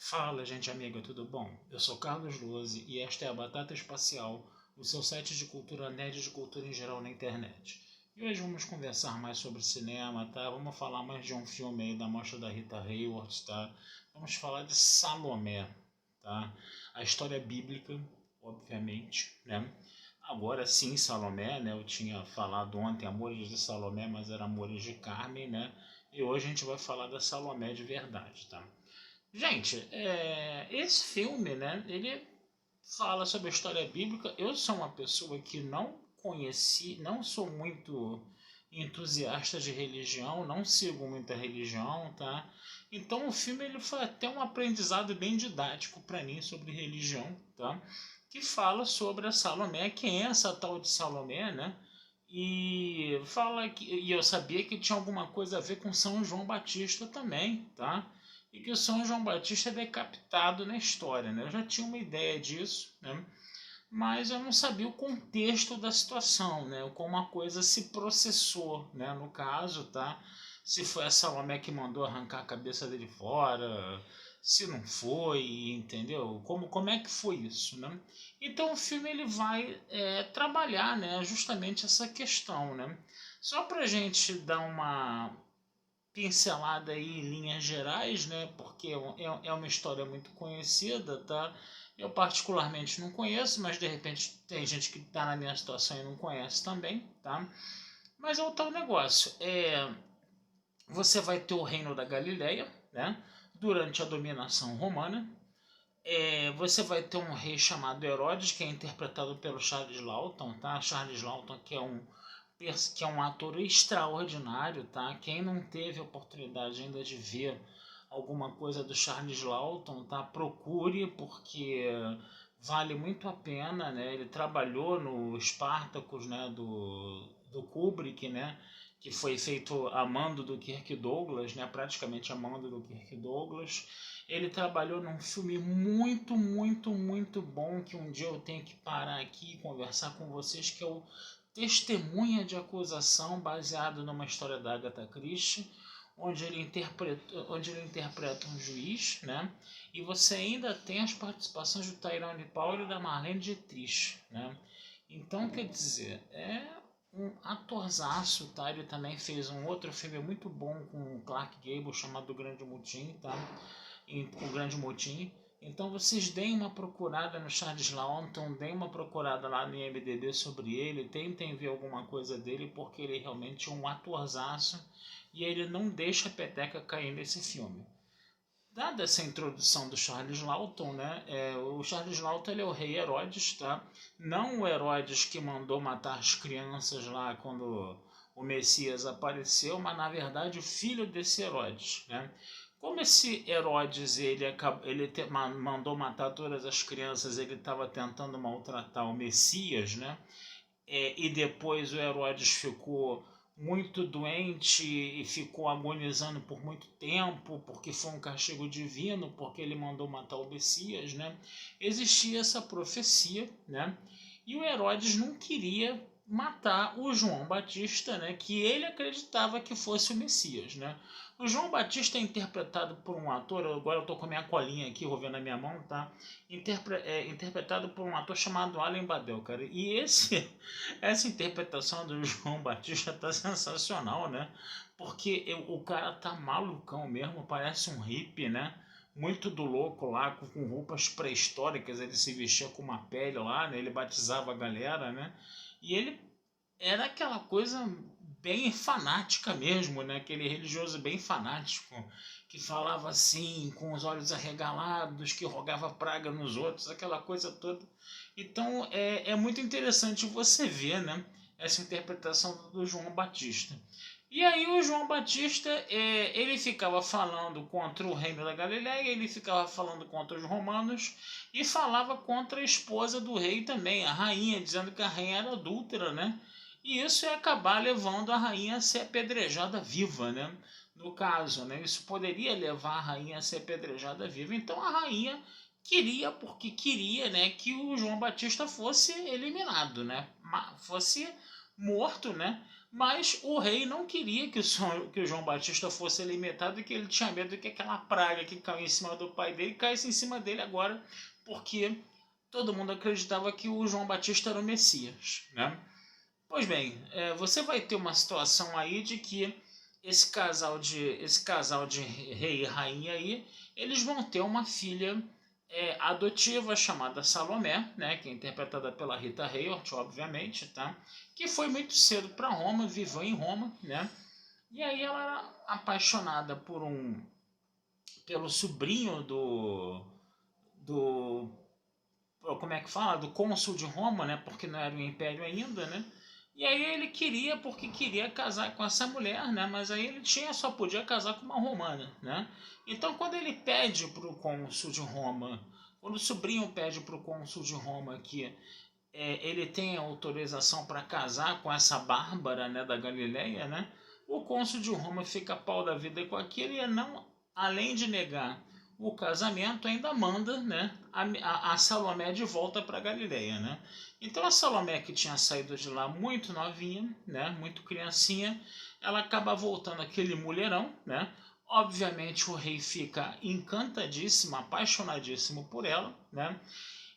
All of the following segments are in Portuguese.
Fala, gente amiga, tudo bom? Eu sou Carlos Lose e esta é a Batata Espacial, o seu site de cultura nerd e de cultura em geral na internet. E hoje vamos conversar mais sobre cinema, tá? Vamos falar mais de um filme aí da mostra da Rita Hayworth, tá? Vamos falar de Salomé, tá? A história bíblica, obviamente, né? Agora sim, Salomé, né? Eu tinha falado ontem Amores de Salomé, mas era Amores de Carmen, né? E hoje a gente vai falar da Salomé de verdade, tá? Gente, esse filme, né, ele fala sobre a história bíblica. Eu sou uma pessoa que não conheci, não sou muito entusiasta de religião, não sigo muita religião, tá? Então o filme ele foi até um aprendizado bem didático para mim sobre religião, tá? Que fala sobre a Salomé, quem é essa tal de Salomé, né? E fala que e eu sabia que tinha alguma coisa a ver com São João Batista também, tá? E que o São João Batista é decapitado na história, né? Eu já tinha uma ideia disso, né? Mas eu não sabia o contexto da situação, né? Como a coisa se processou, né? No caso, tá? Se foi a Salomé que mandou arrancar a cabeça dele fora, se não foi, entendeu? Como é que foi isso, né? Então o filme ele vai trabalhar, né? Justamente essa questão, né? Só pra gente dar uma pincelada aí em linhas gerais, né? Porque é uma história muito conhecida, tá? Eu particularmente não conheço, mas de repente tem gente que está na minha situação e não conhece também, tá? Mas é o tal negócio. Você vai ter o reino da Galileia, né? Durante a dominação romana. Você vai ter um rei chamado Herodes, que é interpretado pelo Charles Lawton, tá? Charles Lawton, que é um ator extraordinário, tá? Quem não teve a oportunidade ainda de ver alguma coisa do Charles Lawton, tá? Procure, porque vale muito a pena, né? Ele trabalhou no Spartacus, né? Do Kubrick, né? Que foi feito a mando do Kirk Douglas, né? Praticamente a mando do Kirk Douglas. Ele trabalhou num filme muito, muito, muito bom que um dia eu tenho que parar aqui e conversar com vocês, que é o Testemunha de Acusação, baseado numa história da Agatha Christie, onde ele interpreta um juiz, né? E você ainda tem as participações do Tyrone Power e da Marlene Dietrich, né? Então, quer dizer, é um atorzaço, tá? Ele também fez um outro filme muito bom com o Clark Gable chamado O Grande Motim, tá? O Grande Motim. Então vocês deem uma procurada no Charles Lawton, deem uma procurada lá no IMDb sobre ele, tentem ver alguma coisa dele, porque ele realmente é um atorzaço e ele não deixa a peteca cair nesse filme. Dada essa introdução do Charles Lawton, né? O Charles Lawton ele é o rei Herodes, tá? Não o Herodes que mandou matar as crianças lá quando o Messias apareceu, mas na verdade o filho desse Herodes, né? Como esse Herodes mandou matar todas as crianças, ele estava tentando maltratar o Messias, né? E depois o Herodes ficou muito doente e ficou agonizando por muito tempo, porque foi um castigo divino, porque ele mandou matar o Messias, né? Existia essa profecia, né? E o Herodes não queria matar o João Batista, né? Que ele acreditava que fosse o Messias, né? O João Batista é interpretado por um ator, agora eu estou com a minha colinha aqui, vou ver na minha mão, tá? Interpretado por um ator chamado Allen Badel, cara. E essa interpretação do João Batista tá sensacional, né? Porque o cara tá malucão mesmo, parece um hippie, né? Muito do louco lá, com roupas pré-históricas, ele se vestia com uma pele lá, né? Ele batizava a galera, né? E ele era aquela coisa bem fanática mesmo, né? Aquele religioso bem fanático, que falava assim, com os olhos arregalados, que rogava praga nos outros, aquela coisa toda. Então é muito interessante você ver, né? Essa interpretação do João Batista. E aí o João Batista, ele ficava falando contra o reino da Galileia, ele ficava falando contra os romanos e falava contra a esposa do rei também, a rainha, dizendo que a rainha era adúltera, né? E isso ia acabar levando a rainha a ser apedrejada viva, né? No caso, né? Isso poderia levar a rainha a ser apedrejada viva. Então a rainha queria, porque queria, né, que o João Batista fosse eliminado, né? Fosse morto, né? Mas o rei não queria que o João Batista fosse alimentado, e que ele tinha medo que aquela praga que caiu em cima do pai dele caísse em cima dele agora, porque todo mundo acreditava que o João Batista era o Messias, né? Pois bem, você vai ter uma situação aí de que esse casal de rei e rainha aí, eles vão ter uma filha adotiva chamada Salomé, né, que é interpretada pela Rita Hayworth, obviamente, tá? Que foi muito cedo para Roma, viveu em Roma, né? E aí ela era apaixonada pelo sobrinho do como é que fala, do cônsul de Roma, né? Porque não era o império ainda, né? E aí ele queria, porque queria casar com essa mulher, né? Mas aí ele só podia casar com uma romana, né? Então quando ele pede para o cônsul de Roma, quando o sobrinho pede para o cônsul de Roma que ele tem autorização para casar com essa Bárbara, né, da Galileia, né? O cônsul de Roma fica pau da vida com aquilo e não, além de negar o casamento, ainda manda, né, a Salomé de volta para Galileia, né? Então a Salomé, que tinha saído de lá muito novinha, né, muito criancinha, ela acaba voltando aquele mulherão, né? Obviamente o rei fica encantadíssimo, apaixonadíssimo por ela, né?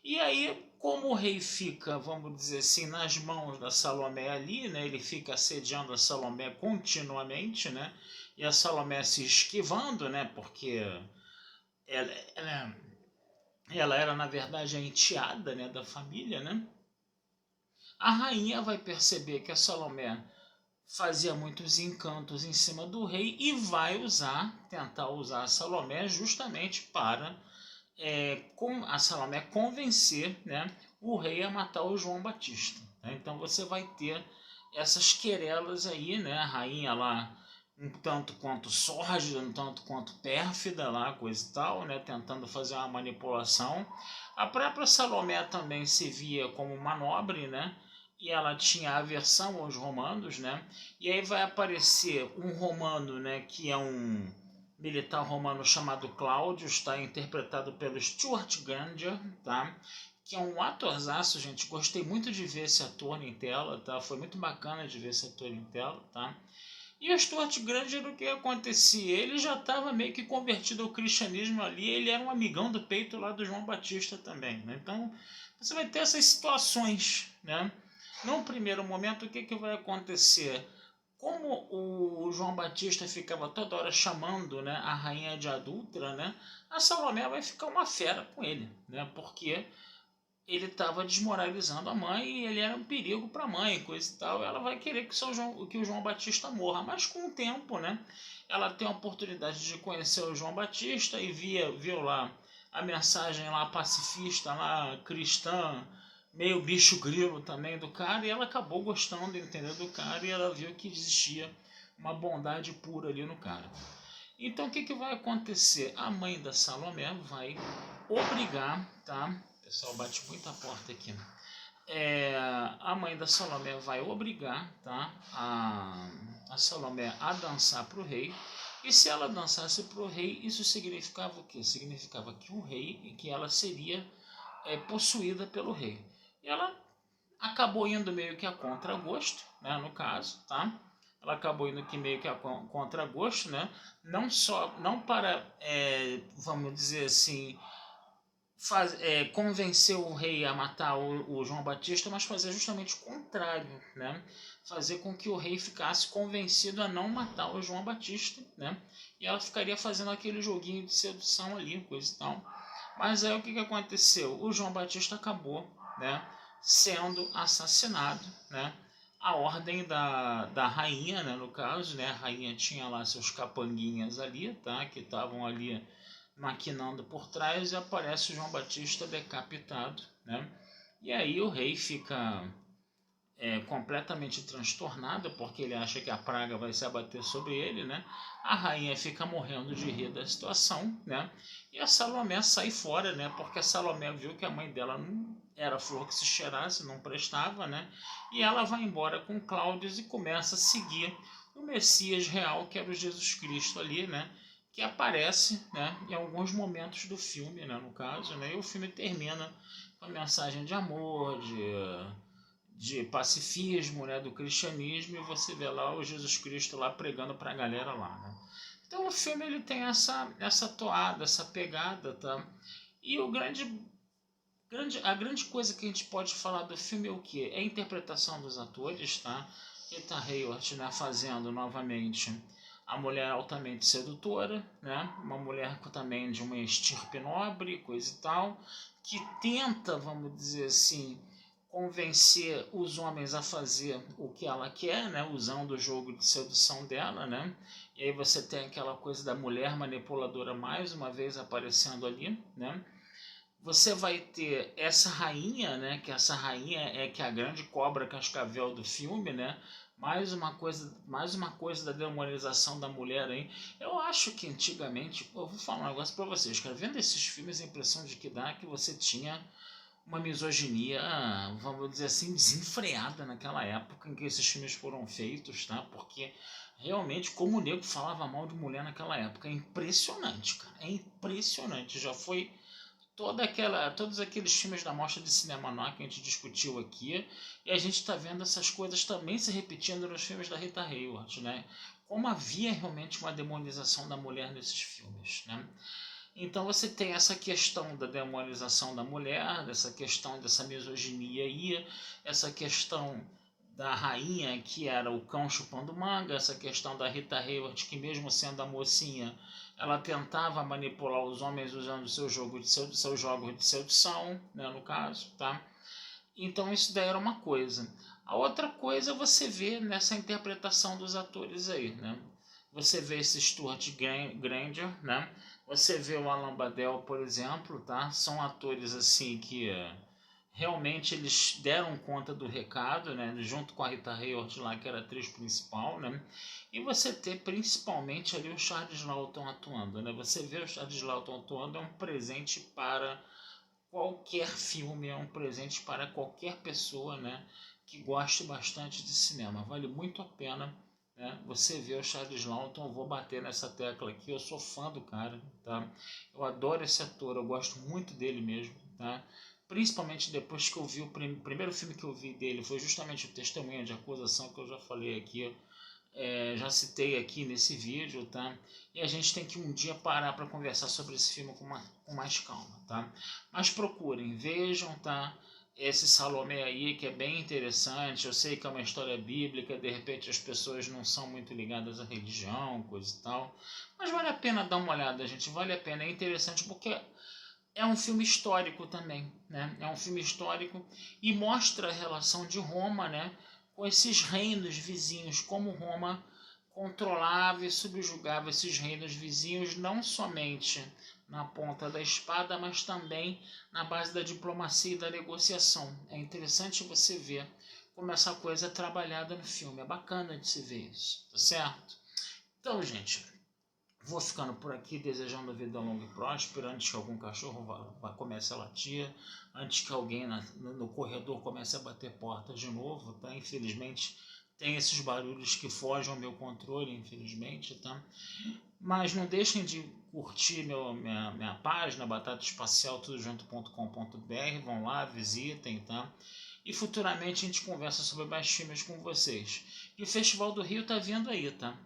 E aí, como o rei fica, vamos dizer assim, nas mãos da Salomé ali, né? Ele fica assediando a Salomé continuamente, né? E a Salomé se esquivando, né? Porque ela, ela, ela era, na verdade, a enteada, né, da família, né? A rainha vai perceber que a Salomé fazia muitos encantos em cima do rei e vai tentar usar a Salomé justamente para com a Salomé convencer, né, o rei a matar o João Batista, né? Então você vai ter essas querelas aí, né? A rainha lá um tanto quanto sórdida, um tanto quanto pérfida lá, coisa e tal, né? Tentando fazer uma manipulação. A própria Salomé também se via como uma nobre, né? E ela tinha aversão aos romanos, né? E aí vai aparecer um romano, né? Que é um militar romano chamado Cláudio, está interpretado pelo Stuart Granger, tá? Que é um atorzaço, gente. Gostei muito de ver esse ator em tela, tá? Foi muito bacana de ver esse ator em tela, tá? E o Stuart Granger, o que acontecia? Ele já estava meio que convertido ao cristianismo ali, ele era um amigão do peito lá do João Batista também, né? Então, você vai ter essas situações, né? Num primeiro momento, o que vai acontecer? Como o João Batista ficava toda hora chamando, né, a rainha de adúltera, né, a Salomé vai ficar uma fera com ele, né, porque ele estava desmoralizando a mãe e ele era um perigo para a mãe, coisa e tal. Ela vai querer que o João Batista morra, mas com o tempo, né, ela tem a oportunidade de conhecer o João Batista e viu lá a mensagem lá pacifista, lá cristã, meio bicho grilo também do cara, e ela acabou gostando, entendeu, do cara, e ela viu que existia uma bondade pura ali no cara. Então o que vai acontecer? A mãe da Salomé vai obrigar, tá? O pessoal bate muita porta aqui. A mãe da Salomé vai obrigar, tá? A Salomé a dançar para o rei. E se ela dançasse para o rei, isso significava o quê? Significava que o rei, que ela seria possuída pelo rei. E ela acabou indo meio que a contragosto, né, no caso, tá? Ela acabou indo que meio que a contragosto, né? Não para, vamos dizer assim, convencer o rei a matar o João Batista, mas fazer justamente o contrário, né? Fazer com que o rei ficasse convencido a não matar o João Batista, né? E ela ficaria fazendo aquele joguinho de sedução ali, coisa e tal. Mas aí o que aconteceu? O João Batista acabou, né, sendo assassinado, né? A ordem da rainha, né, no caso, né? A rainha tinha lá seus capanguinhas ali, tá? Que estavam ali maquinando por trás, e aparece o João Batista decapitado, né? E aí o rei fica completamente transtornado, porque ele acha que a praga vai se abater sobre ele, né? A rainha fica morrendo de rir da situação, né? E a Salomé sai fora, né? Porque a Salomé viu que a mãe dela não era flor que se cheirasse, não prestava, né? E ela vai embora com Cláudio e começa a seguir o Messias real, que era o Jesus Cristo ali, né? Que aparece, né, em alguns momentos do filme, né, no caso, né? E o filme termina com a mensagem de amor, de pacifismo, né, do cristianismo, e você vê lá o Jesus Cristo lá pregando para a galera lá, né? Então o filme ele tem essa toada, essa pegada, tá? E a grande coisa que a gente pode falar do filme é o quê? É a interpretação dos atores, tá? Rita Hayworth, né, fazendo novamente a mulher altamente sedutora, né? Uma mulher também de uma estirpe nobre, coisa e tal, que tenta, vamos dizer assim, convencer os homens a fazer o que ela quer, né? Usando o jogo de sedução dela, né? E aí você tem aquela coisa da mulher manipuladora mais uma vez aparecendo ali, né? Você vai ter essa rainha, né? Que essa rainha é que é a grande cobra cascavel do filme, né? Mais uma coisa da demonização da mulher aí. Eu acho que antigamente, eu vou falar um negócio pra vocês, cara, vendo esses filmes, a impressão de que dá é que você tinha uma misoginia, vamos dizer assim, desenfreada naquela época em que esses filmes foram feitos, tá? Porque realmente, como o nego falava mal de mulher naquela época, é impressionante, cara, é impressionante. Já foi todos aqueles filmes da Mostra de Cinema Noir que a gente discutiu aqui, e a gente está vendo essas coisas também se repetindo nos filmes da Rita Hayworth, né? Como havia realmente uma demonização da mulher nesses filmes, né? Então você tem essa questão da demonização da mulher, essa questão dessa misoginia aí, essa questão da rainha que era o cão chupando manga, essa questão da Rita Hayworth que mesmo sendo a mocinha, ela tentava manipular os homens usando o seu jogo de seus jogos de sedução, né, no caso, tá? Então isso daí era uma coisa. A outra coisa você vê nessa interpretação dos atores aí, né? Você vê esse Stuart Granger, né? Você vê o Alan Badel, por exemplo, tá? São atores assim que realmente eles deram conta do recado, né? Junto com a Rita Hayworth lá, que era a atriz principal, né? E você ter principalmente ali o Charles Laughton atuando, né? Você vê o Charles Laughton atuando é um presente para qualquer filme, é um presente para qualquer pessoa, né? Que goste bastante de cinema. Vale muito a pena, né? Você vê o Charles Laughton, eu vou bater nessa tecla aqui, eu sou fã do cara, tá? Eu adoro esse ator, eu gosto muito dele mesmo, tá? Principalmente depois que eu vi o primeiro filme que eu vi dele foi justamente o Testemunha de Acusação, que eu já falei aqui, já citei aqui nesse vídeo, tá? E a gente tem que um dia parar para conversar sobre esse filme com mais calma, tá? Mas procurem, vejam, tá? Esse Salomé aí, que é bem interessante. Eu sei que é uma história bíblica, de repente as pessoas não são muito ligadas à religião, coisa e tal. Mas vale a pena dar uma olhada, gente. Vale a pena, é interessante porque é um filme histórico também, né? É um filme histórico e mostra a relação de Roma, né, com esses reinos vizinhos, como Roma controlava e subjugava esses reinos vizinhos, não somente na ponta da espada, mas também na base da diplomacia e da negociação. É interessante você ver como essa coisa é trabalhada no filme. É bacana de se ver isso, tá certo? Então, gente, vou ficando por aqui desejando vida longa e próspera, antes que algum cachorro comece a latir, antes que alguém no corredor comece a bater porta de novo, tá? Infelizmente tem esses barulhos que fogem ao meu controle, infelizmente, tá? Mas não deixem de curtir minha página, Batata Espacial, tudojunto.com.br, vão lá, visitem, tá? E futuramente a gente conversa sobre mais filmes com vocês. E o Festival do Rio tá vindo aí, tá?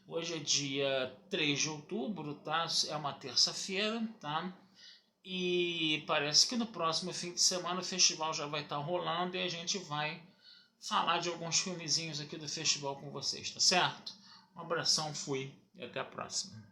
Hoje é dia 3 de outubro, tá? É uma terça-feira, tá? E parece que no próximo fim de semana o festival já vai estar rolando e a gente vai falar de alguns filmezinhos aqui do festival com vocês, tá certo? Um abração, fui e até a próxima.